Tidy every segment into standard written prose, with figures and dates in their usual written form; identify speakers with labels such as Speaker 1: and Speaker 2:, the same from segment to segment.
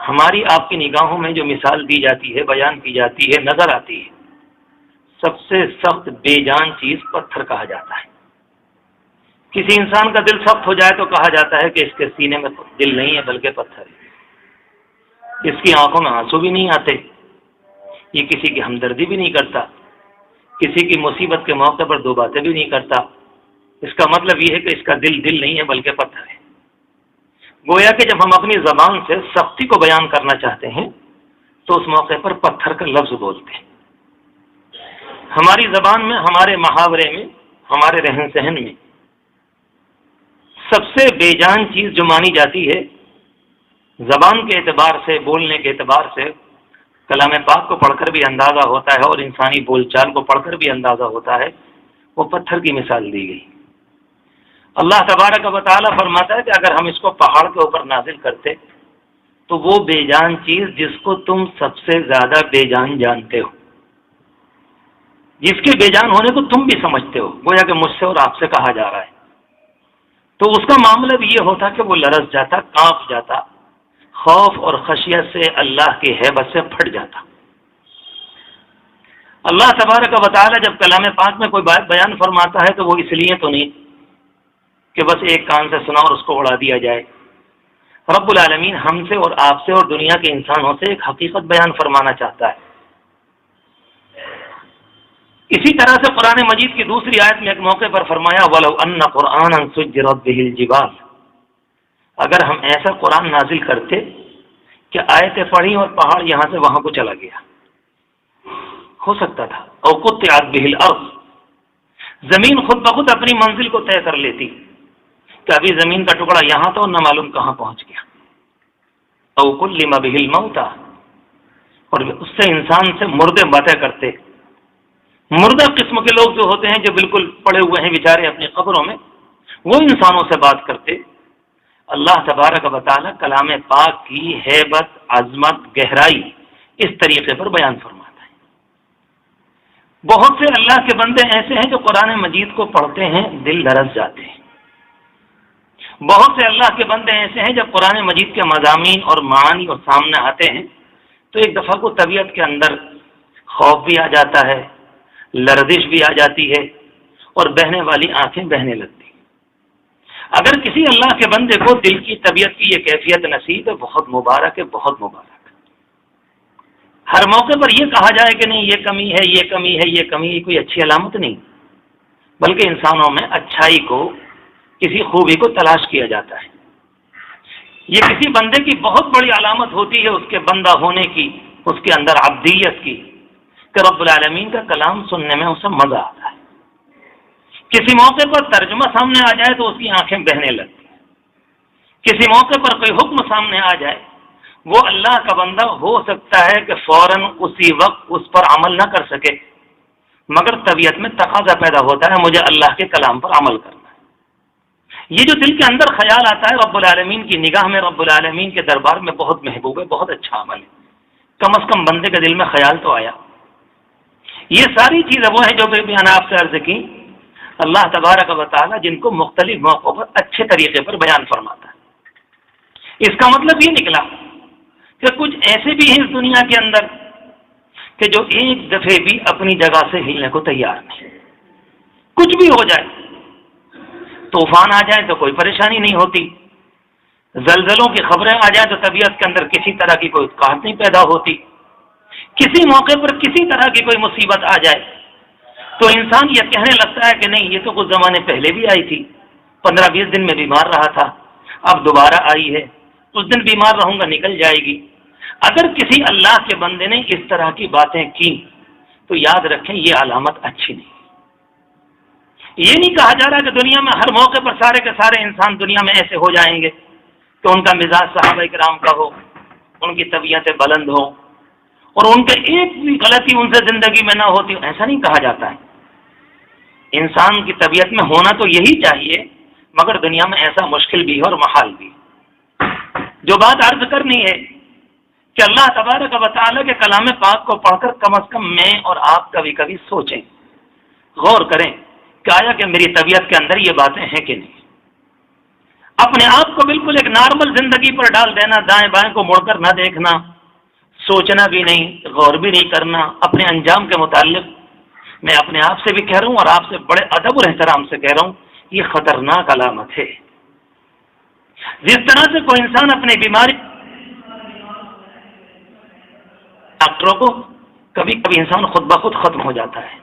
Speaker 1: ہماری آپ کی نگاہوں میں جو مثال دی جاتی ہے، بیان کی جاتی ہے، نظر آتی ہے، سب سے سخت بے جان چیز پتھر کہا جاتا ہے۔ کسی انسان کا دل سخت ہو جائے تو کہا جاتا ہے کہ اس کے سینے میں دل نہیں ہے بلکہ پتھر ہے، اس کی آنکھوں میں آنسو بھی نہیں آتے، یہ کسی کی ہمدردی بھی نہیں کرتا، کسی کی مصیبت کے موقع پر دو باتیں بھی نہیں کرتا۔ اس کا مطلب یہ ہے کہ اس کا دل نہیں ہے بلکہ پتھر ہے۔ گویا کہ جب ہم اپنی زبان سے سختی کو بیان کرنا چاہتے ہیں تو اس موقع پر پتھر کا لفظ بولتے ہیں۔ ہماری زبان میں، ہمارے محاورے میں، ہمارے رہن سہن میں سب سے بے جان چیز جو مانی جاتی ہے، زبان کے اعتبار سے، بولنے کے اعتبار سے، کلام پاک کو پڑھ کر بھی اندازہ ہوتا ہے اور انسانی بول چال کو پڑھ کر بھی اندازہ ہوتا ہے، وہ پتھر کی مثال دی گئی۔ اللہ تبارک و تعالیٰ فرماتا ہے کہ اگر ہم اس کو پہاڑ کے اوپر نازل کرتے تو وہ بے جان چیز جس کو تم سب سے زیادہ بے جان جانتے ہو، جس کے بے جان ہونے کو تم بھی سمجھتے ہو، گویا کہ مجھ سے اور آپ سے کہا جا رہا ہے، تو اس کا معاملہ بھی یہ ہوتا کہ وہ لرز جاتا، کانپ جاتا، خوف اور خشیت سے، اللہ کی ہیبت سے پھٹ جاتا۔ اللہ تبارک و تعالیٰ جب کلام پاک میں کوئی بات بیان فرماتا ہے تو وہ اس لیے تو نہیں کہ بس ایک کان سے سنا اور اس کو اڑا دیا جائے۔ رب العالمین ہم سے اور آپ سے اور دنیا کے انسانوں سے ایک حقیقت بیان فرمانا چاہتا ہے۔ اسی طرح سے قرآن مجید کی دوسری آیت میں ایک موقع پر فرمایا وَلَوْ أَنَّ قُرْآنًا سُجِّرَتْ بِهِ الْجِبَالُ، اگر ہم ایسا قرآن نازل کرتے کہ آیتیں پڑھی اور پہاڑ یہاں سے وہاں کو چلا گیا، ہو سکتا تھا، أَوْ قُطِّعَتْ بِهِ الْأَرْضُ، زمین خود بخود اپنی منزل کو طے کر لیتی کہ ابھی زمین کا ٹکڑا یہاں تو نہ معلوم کہاں پہنچ گیا، أَوْ كُلِّمَ بِهِ الْمَوْتَى، اور اس سے انسان سے مردے باتیں کرتے۔ مردہ قسم کے لوگ جو ہوتے ہیں جو بالکل پڑے ہوئے ہیں بیچارے اپنی قبروں میں، وہ انسانوں سے بات کرتے۔ اللہ تبارک و تعالیٰ کلام پاک کی ہیبت، عظمت، گہرائی اس طریقے پر بیان فرماتا ہے۔ بہت سے اللہ کے بندے ایسے ہیں جو قرآن مجید کو پڑھتے ہیں دل لرز جاتے ہیں۔ بہت سے اللہ کے بندے ایسے ہیں جب قرآن مجید کے مضامین اور معانی اور سامنے آتے ہیں تو ایک دفعہ کو طبیعت کے اندر خوف بھی آ جاتا ہے، لرزش بھی آ جاتی ہے اور بہنے والی آنکھیں بہنے لگتی۔ اگر کسی اللہ کے بندے کو دل کی طبیعت کی یہ کیفیت نصیب ہے، بہت مبارک ہے، بہت مبارک۔ ہر موقع پر یہ کہا جائے کہ نہیں یہ کمی ہے، یہ کمی ہے، یہ کمی ہے، کوئی اچھی علامت نہیں، بلکہ انسانوں میں اچھائی کو، کسی خوبی کو تلاش کیا جاتا ہے۔ یہ کسی بندے کی بہت بڑی علامت ہوتی ہے، اس کے بندہ ہونے کی، اس کے اندر عبدیت کی، کہ رب العالمین کا کلام سننے میں اسے مزہ آتا ہے۔ کسی موقع پر ترجمہ سامنے آ جائے تو اس کی آنکھیں بہنے لگتی ہیں۔ کسی موقع پر کوئی حکم سامنے آ جائے، وہ اللہ کا بندہ ہو سکتا ہے کہ فوراً اسی وقت اس پر عمل نہ کر سکے، مگر طبیعت میں تقاضا پیدا ہوتا ہے مجھے اللہ کے کلام پر عمل کرنا ہے۔ یہ جو دل کے اندر خیال آتا ہے رب العالمین کی نگاہ میں، رب العالمین کے دربار میں بہت محبوب ہے، بہت اچھا عمل ہے، کم از کم بندے کے دل میں خیال تو آیا۔ یہ ساری چیزیں وہ ہیں جو بھی میں نے آپ سے عرض کی، اللہ تبارک و تعالیٰ جن کو مختلف موقعوں پر اچھے طریقے پر بیان فرماتا ہے۔ اس کا مطلب یہ نکلا کہ کچھ ایسے بھی ہیں اس دنیا کے اندر کہ جو ایک دفعے بھی اپنی جگہ سے ہلنے کو تیار نہیں، کچھ بھی ہو جائے، طوفان آ جائے تو کوئی پریشانی نہیں ہوتی، زلزلوں کی خبریں آ جائیں تو طبیعت کے اندر کسی طرح کی کوئی قحط نہیں پیدا ہوتی، کسی موقع پر کسی طرح کی کوئی مصیبت آ جائے تو انسان یہ کہنے لگتا ہے کہ نہیں یہ تو کچھ زمانے پہلے بھی آئی تھی، 15-20 دن میں بیمار رہا تھا، اب دوبارہ آئی ہے، کچھ دن بیمار رہوں گا نکل جائے گی۔ اگر کسی اللہ کے بندے نے اس طرح کی باتیں کی تو یاد رکھیں یہ علامت اچھی نہیں۔ یہ نہیں کہا جا رہا کہ دنیا میں ہر موقع پر سارے کے سارے انسان دنیا میں ایسے ہو جائیں گے کہ ان کا مزاج صحابہ کرام کا ہو، ان کی طبیعتیں بلند ہوں اور ان کے ایک بھی غلطی ان سے زندگی میں نہ ہوتی، ایسا نہیں کہا جاتا ہے۔ انسان کی طبیعت میں ہونا تو یہی چاہیے، مگر دنیا میں ایسا مشکل بھی ہے اور محال بھی۔ جو بات عرض کرنی ہے کہ اللہ تبارک و تعالیٰ کے کلام پاک کو پڑھ کر کم از کم میں اور آپ کبھی کبھی سوچیں، غور کریں کہ آیا کہ میری طبیعت کے اندر یہ باتیں ہیں کہ نہیں۔ اپنے آپ کو بالکل ایک نارمل زندگی پر ڈال دینا، دائیں بائیں کو مڑ کر نہ دیکھنا، سوچنا بھی نہیں، غور بھی نہیں کرنا اپنے انجام کے متعلق۔ میں اپنے آپ سے بھی کہہ رہا ہوں اور آپ سے بڑے ادب اور احترام سے کہہ رہا ہوں، یہ خطرناک علامت ہے۔ جس طرح سے کوئی انسان اپنی بیماری ڈاکٹروں کو، کبھی کبھی انسان خود بخود ختم ہو جاتا ہے،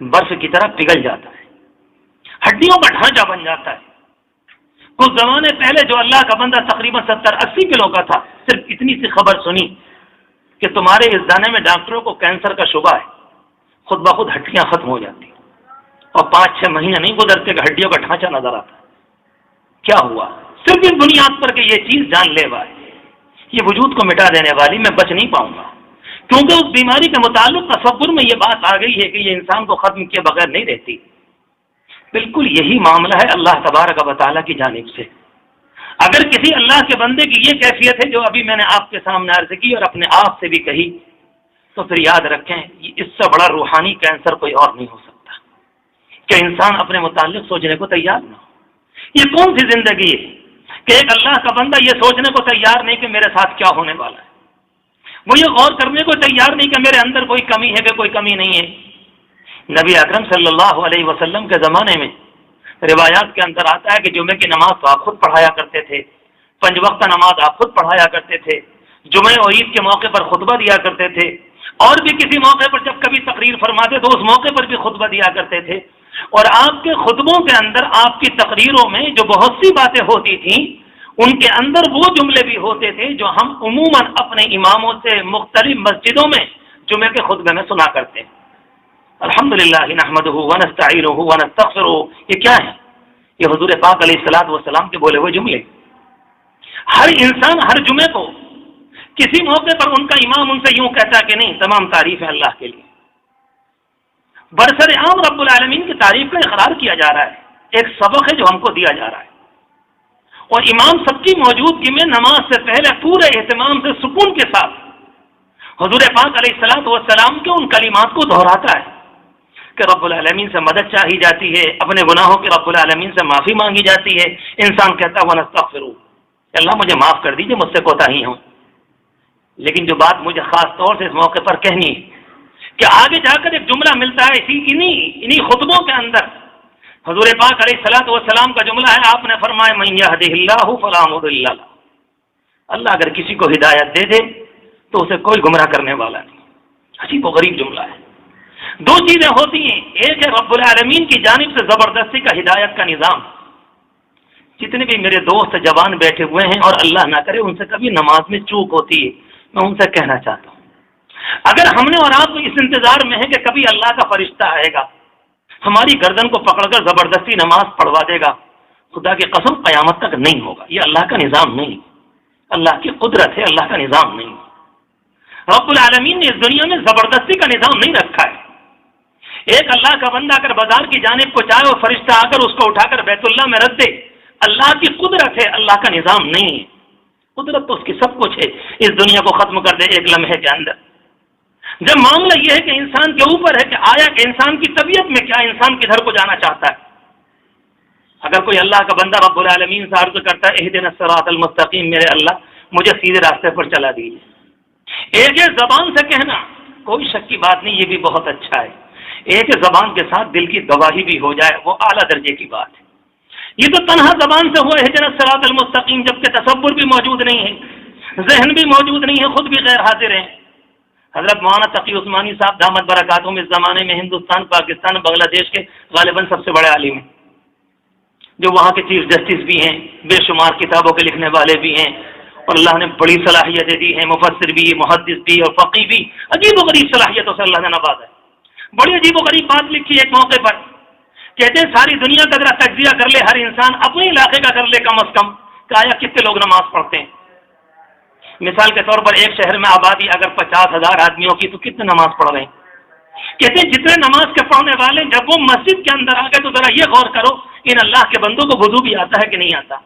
Speaker 1: برف کی طرح پگھل جاتا ہے، ہڈیوں کا ڈھانچہ بن جاتا ہے۔ کچھ زمانے پہلے جو اللہ کا بندہ تقریباً 70-80 کلو کا تھا، صرف اتنی سی خبر سنی کہ تمہارے اس دانے میں ڈاکٹروں کو کینسر کا شبہ ہے، خود بخود ہڈیاں ختم ہو جاتی، اور 5-6 مہینے نہیں گزرتے کہ ہڈیوں کا ڈھانچہ نظر آتا۔ کیا ہوا؟ صرف اس بنیاد پر کہ یہ چیز جان لیوا ہے، یہ وجود کو مٹا دینے والی، میں بچ نہیں پاؤں گا، کیونکہ اس بیماری کے متعلق تصور میں یہ بات آ گئی ہے کہ یہ انسان کو ختم کیے بغیر نہیں رہتی۔ بالکل یہی معاملہ ہے اللہ تبارک و تعالیٰ کی جانب سے۔ اگر کسی اللہ کے بندے کی یہ کیفیت ہے جو ابھی میں نے آپ کے سامنے عرض کی اور اپنے آپ سے بھی کہی، تو پھر یاد رکھیں اس سے بڑا روحانی کینسر کوئی اور نہیں ہو سکتا کہ انسان اپنے متعلق سوچنے کو تیار نہ ہو۔ یہ کون سی زندگی ہے کہ ایک اللہ کا بندہ یہ سوچنے کو تیار نہیں کہ میرے ساتھ کیا ہونے والا ہے، وہ یہ غور کرنے کو تیار نہیں کہ میرے اندر کوئی کمی ہے کہ کوئی کمی نہیں ہے۔ نبی اکرم صلی اللہ علیہ وسلم کے زمانے میں روایات کے اندر آتا ہے کہ جمعے کی نماز تو آپ خود پڑھایا کرتے تھے، 5 وقت نماز آپ خود پڑھایا کرتے تھے، جمعے اور عید کے موقع پر خطبہ دیا کرتے تھے، اور بھی کسی موقع پر جب کبھی تقریر فرماتے تو اس موقع پر بھی خطبہ دیا کرتے تھے، اور آپ کے خطبوں کے اندر، آپ کی تقریروں میں جو بہت سی باتیں ہوتی تھیں، ان کے اندر وہ جملے بھی ہوتے تھے جو ہم عموماً اپنے اماموں سے مختلف مسجدوں میں جمعے کے خطبے میں سنا کرتے ہیں۔ الحمدللہ نحمدہ ونستعینہ ونستغفرہ، یہ کیا ہے؟ یہ حضور پاک علیہ الصلوۃ والسلام کے بولے ہوئے جملے۔ ہر انسان ہر جمعے کو کسی موقع پر ان کا امام ان سے یوں کہتا کہ نہیں، تمام تعریف ہے اللہ کے لیے، برسر عام رب العالمین کی تعریف کا اقرار کیا جا رہا ہے، ایک سبق ہے جو ہم کو دیا جا رہا ہے، اور امام سب کی موجودگی میں نماز سے پہلے پورے اہتمام سے سکون کے ساتھ حضور پاک علیہ الصلوۃ والسلام کے ان کلمات کو دہراتا ہے کہ رب العالمین سے مدد چاہی جاتی ہے، اپنے گناہوں کی رب العالمین سے معافی مانگی جاتی ہے۔ انسان کہتا ہے ونستغفرہ، اللہ مجھے معاف کر دیجیے، مجھ سے کوتاہی ہوں۔ لیکن جو بات مجھے خاص طور سے اس موقع پر کہنی ہے کہ آگے جا کر ایک جملہ ملتا ہے انہی خطبوں کے اندر، حضور پاک علیہ الصلوۃ والسلام کا جملہ ہے، آپ نے فرمایا من یہدہ اللہ فلا مضل لہ، اللہ اگر کسی کو ہدایت دے دے تو اسے کوئی گمراہ کرنے والا نہیں۔ عجیب و غریب جملہ ہے۔ دو چیزیں ہوتی ہیں، ایک ہے رب العالمین کی جانب سے زبردستی کا ہدایت کا نظام۔ جتنے بھی میرے دوست جوان بیٹھے ہوئے ہیں اور اللہ نہ کرے ان سے کبھی نماز میں چوک ہوتی ہے، میں ان سے کہنا چاہتا ہوں، اگر ہم نے اور آپ اس انتظار میں ہے کہ کبھی اللہ کا فرشتہ آئے گا ہماری گردن کو پکڑ کر زبردستی نماز پڑھوا دے گا، خدا کی قسم قیامت تک نہیں ہوگا۔ یہ اللہ کا نظام نہیں، اللہ کی قدرت ہے، اللہ کا نظام نہیں۔ رب العالمین نے اس دنیا میں زبردستی کا نظام نہیں رکھا ہے۔ ایک اللہ کا بندہ اگر بازار کی جانب کو چاہے اور فرشتہ آ کر اس کو اٹھا کر بیت اللہ میں رکھ دے، اللہ کی قدرت ہے، اللہ کا نظام نہیں ہے۔ قدرت تو اس کی سب کچھ ہے، اس دنیا کو ختم کر دے ایک لمحے کے اندر۔ جب معاملہ یہ ہے کہ انسان کے اوپر ہے کہ آیا کہ انسان کی طبیعت میں کیا، انسان کدھر کو جانا چاہتا ہے۔ اگر کوئی اللہ کا بندہ رب العالمین سے عرض کرتا ہے اہدنا الصراط المستقیم، میرے اللہ مجھے سیدھے راستے پر چلا دیجیے، ایک زبان سے کہنا کوئی شک کی بات نہیں، یہ بھی بہت اچھا ہے۔ ایک زبان کے ساتھ دل کی گواہی بھی ہو جائے، وہ اعلیٰ درجے کی بات ہے۔ یہ تو تنہا زبان سے ہوا اہدنا الصراط المستقیم، جبکہ تصور بھی موجود نہیں ہے، ذہن بھی موجود نہیں ہے، خود بھی غیر حاضر ہیں۔ حضرت مولانا تقی عثمانی صاحب دامت برکاتہم اس زمانے میں ہندوستان، پاکستان، بنگلہ دیش کے غالباً سب سے بڑے عالم ہیں، جو وہاں کے چیف جسٹس بھی ہیں، بے شمار کتابوں کے لکھنے والے بھی ہیں، اور اللہ نے بڑی صلاحیتیں دی ہیں، مفسر بھی، محدث بھی اور فقی بھی، عجیب و غریب صلاحیتوں سے اللہ نے نوازا ہے۔ بڑی عجیب و غریب بات لکھی ایک موقع پر، کہتے ہیں ساری دنیا کا ذرا تجزیہ کر لے، ہر انسان اپنے علاقے کا کر لے کم از کم، کہ آیا کتنے لوگ نماز پڑھتے ہیں۔ مثال کے طور پر ایک شہر میں آبادی اگر 50,000 آدمیوں کی تو کتنے نماز پڑھ رہے ہیں؟ کہتے ہیں جتنے نماز کے پڑھنے والے، جب وہ مسجد کے اندر آ گئے تو ذرا یہ غور کرو ان اللہ کے بندوں کو وضو بھی آتا ہے کہ نہیں آتا،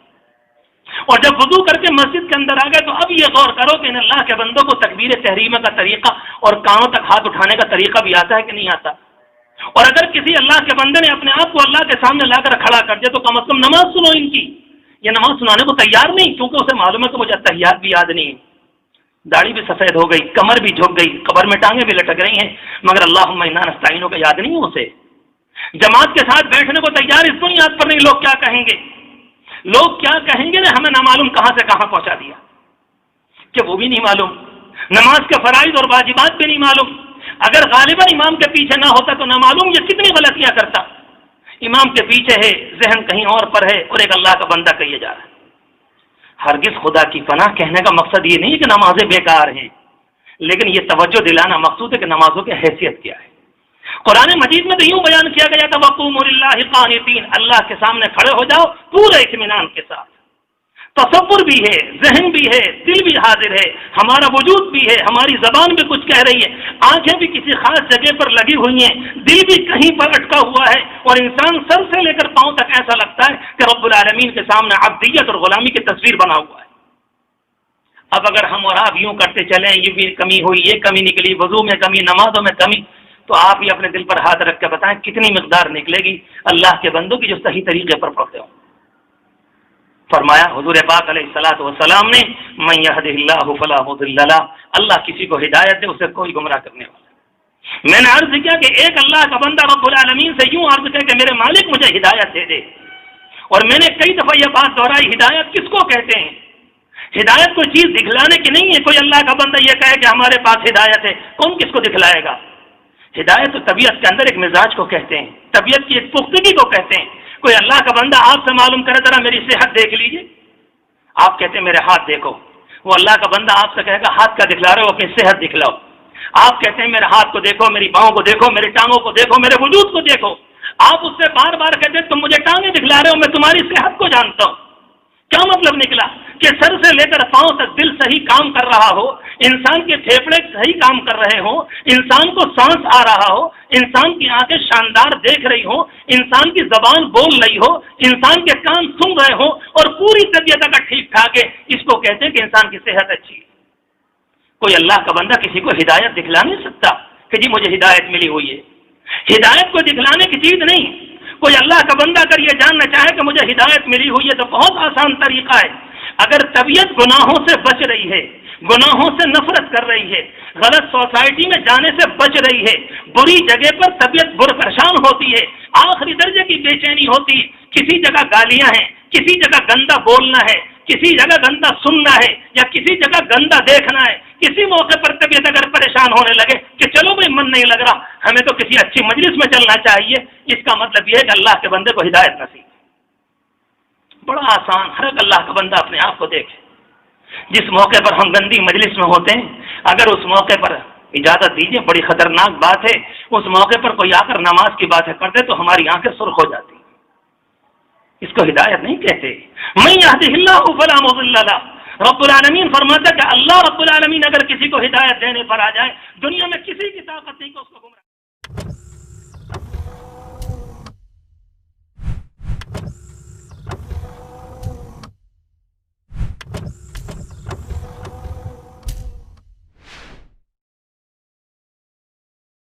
Speaker 1: اور جب وضو کر کے مسجد کے اندر آ گئے تو اب یہ غور کرو کہ ان اللہ کے بندوں کو تکبیر تحریمہ کا طریقہ اور کانوں تک ہاتھ اٹھانے کا طریقہ بھی آتا ہے کہ نہیں آتا، اور اگر کسی اللہ کے بندے نے اپنے آپ کو اللہ کے سامنے لا کر کھڑا کر دیا تو کم از کم نماز سنو ان کی، یہ نماز سنانے کو تیار نہیں، کیونکہ اسے معلوم ہے کہ مجھے اتحیات بھی یاد نہیں ہے، داڑھی بھی سفید ہو گئی، کمر بھی جھک گئی، قبر میں ٹانگیں بھی لٹک رہی ہیں، مگر اللہم انا نستعینک کا یاد نہیں ہے اسے۔ جماعت کے ساتھ بیٹھنے کو تیار، اس کو نہیں یاد پر نہیں، لوگ کیا کہیں گے، لوگ کیا کہیں گے، ہمیں نہ معلوم کہاں سے کہاں پہنچا دیا، کہ وہ بھی نہیں معلوم، نماز کے فرائض اور واجبات بھی نہیں معلوم۔ اگر غالباً امام کے پیچھے نہ ہوتا تو نہ معلوم یہ کتنی غلطیاں کرتا۔ امام کے پیچھے ہے، ذہن کہیں اور پر ہے، اور ایک اللہ کا بندہ کہیے جا رہا ہے۔ ہرگز خدا کی پناہ کہنے کا مقصد یہ نہیں کہ نمازیں بیکار ہیں، لیکن یہ توجہ دلانا مقصود ہے کہ نمازوں کی حیثیت کیا ہے۔ قرآن مجید میں تو یوں بیان کیا گیا تھا وَقُومُوا لِلَّهِ قَانِتِينَ، اللہ کے سامنے کھڑے ہو جاؤ پورے اطمینان کے ساتھ، تصور بھی ہے، ذہن بھی ہے، دل بھی حاضر ہے، ہمارا وجود بھی ہے، ہماری زبان بھی کچھ کہہ رہی ہے، آنکھیں بھی کسی خاص جگہ پر لگی ہوئی ہیں، دل بھی کہیں پر اٹکا ہوا ہے، اور انسان سر سے لے کر پاؤں تک ایسا لگتا ہے کہ رب العالمین کے سامنے عبدیت اور غلامی کی تصویر بنا ہوا ہے۔ اب اگر ہم اور آپ یوں کرتے چلیں، یہ بھی کمی ہوئی، یہ کمی نکلی، وضو میں کمی، نمازوں میں کمی، تو آپ ہی اپنے دل پر ہاتھ رکھ کے بتائیں کتنی مقدار نکلے گی اللہ کے بندوں کی جو صحیح طریقے پر پڑھتے ہوں۔ فرمایا حضور پاک علیہ الصلوۃ والسلام نے من یہدہ اللہ فلا مضل لہ، اللہ کسی کو ہدایت دے اسے کوئی گمراہ کرنے والا۔ میں نے عرض کیا کہ ایک اللہ کا بندہ رب العالمین سے یوں عرض کیا کہ میرے مالک مجھے ہدایت دے دے، اور میں نے کئی دفعہ یہ بات دہرائی، ہدایت کس کو کہتے ہیں؟ ہدایت کوئی چیز دکھلانے کی نہیں ہے۔ کوئی اللہ کا بندہ یہ کہے کہ ہمارے پاس ہدایت ہے، کون کس کو دکھلائے گا؟ ہدایت تو طبیعت کے اندر ایک مزاج کو کہتے ہیں، طبیعت کی ایک پختگی کو کہتے ہیں۔ کوئی اللہ کا بندہ آپ سے معلوم کرے ذرا میری صحت دیکھ لیجیے، آپ کہتے ہیں میرے ہاتھ دیکھو، وہ اللہ کا بندہ آپ سے کہے گا ہاتھ کا دکھلا رہے ہو، اپنی صحت دکھلاؤ۔ آپ کہتے ہیں میرے ہاتھ کو دیکھو، میری پاؤں کو دیکھو، میری ٹانگوں کو دیکھو، میرے وجود کو دیکھو۔ آپ اس سے بار بار کہتے ہیں تم مجھے ٹانگیں دکھلا رہے ہو، میں تمہاری صحت کو جانتا ہوں۔ کیا مطلب نکلا کہ سر سے لے کر پاؤں تک دل صحیح کام کر رہا ہو، انسان کے پھیپھڑے صحیح کام کر رہے ہوں، انسان کو سانس آ رہا ہو، انسان کی آنکھیں شاندار دیکھ رہی ہوں، انسان کی زبان بول رہی ہو، انسان کے کان سن رہے ہوں، اور پوری طبیعت اگر ٹھیک ٹھاک ہے، اس کو کہتے ہیں کہ انسان کی صحت اچھی ہے۔ کوئی اللہ کا بندہ کسی کو ہدایت دکھلا نہیں سکتا کہ جی مجھے ہدایت ملی ہوئی ہے۔ ہدایت کو دکھلانے کی چیز نہیں۔ کوئی اللہ کا بندہ اگر یہ جاننا چاہے کہ مجھے ہدایت ملی ہوئی ہے تو بہت آسان طریقہ ہے۔ اگر طبیعت گناہوں سے بچ رہی ہے، گناہوں سے نفرت کر رہی ہے، غلط سوسائٹی میں جانے سے بچ رہی ہے، بری جگہ پر طبیعت پریشان ہوتی ہے، آخری درجے کی بے چینی ہوتی ہے، کسی جگہ گالیاں ہیں، کسی جگہ گندا بولنا ہے، کسی جگہ گندا سننا ہے، یا کسی جگہ گندا دیکھنا ہے، کسی موقع پر طبیعت اگر پریشان ہونے لگے کہ چلو بھائی من نہیں لگ رہا، ہمیں تو کسی اچھی مجلس میں چلنا چاہیے، اس کا مطلب یہ ہے کہ اللہ کے بندے کو ہدایت نصیب۔ بڑا آسان، ہر ایک اللہ کا بندہ اپنے آپ کو دیکھے۔ جس موقع پر ہم گندی مجلس میں ہوتے ہیں، اگر اس موقع پر اجازت دیجیے، بڑی خطرناک بات ہے، اس موقع پر کوئی آ کر نماز کی باتیں کر دے تو ہماری آنکھیں سرخ ہو جاتی، اس کو ہدایت نہیں کہتے۔ من یہدہ اللہ فلا مضل لہ، رب العالمین فرماتا کہ اللہ رب العالمین اگر کسی کو ہدایت دینے پر آ جائے، دنیا میں کسی کی طاقت نہیں کہ اس کو گمراہ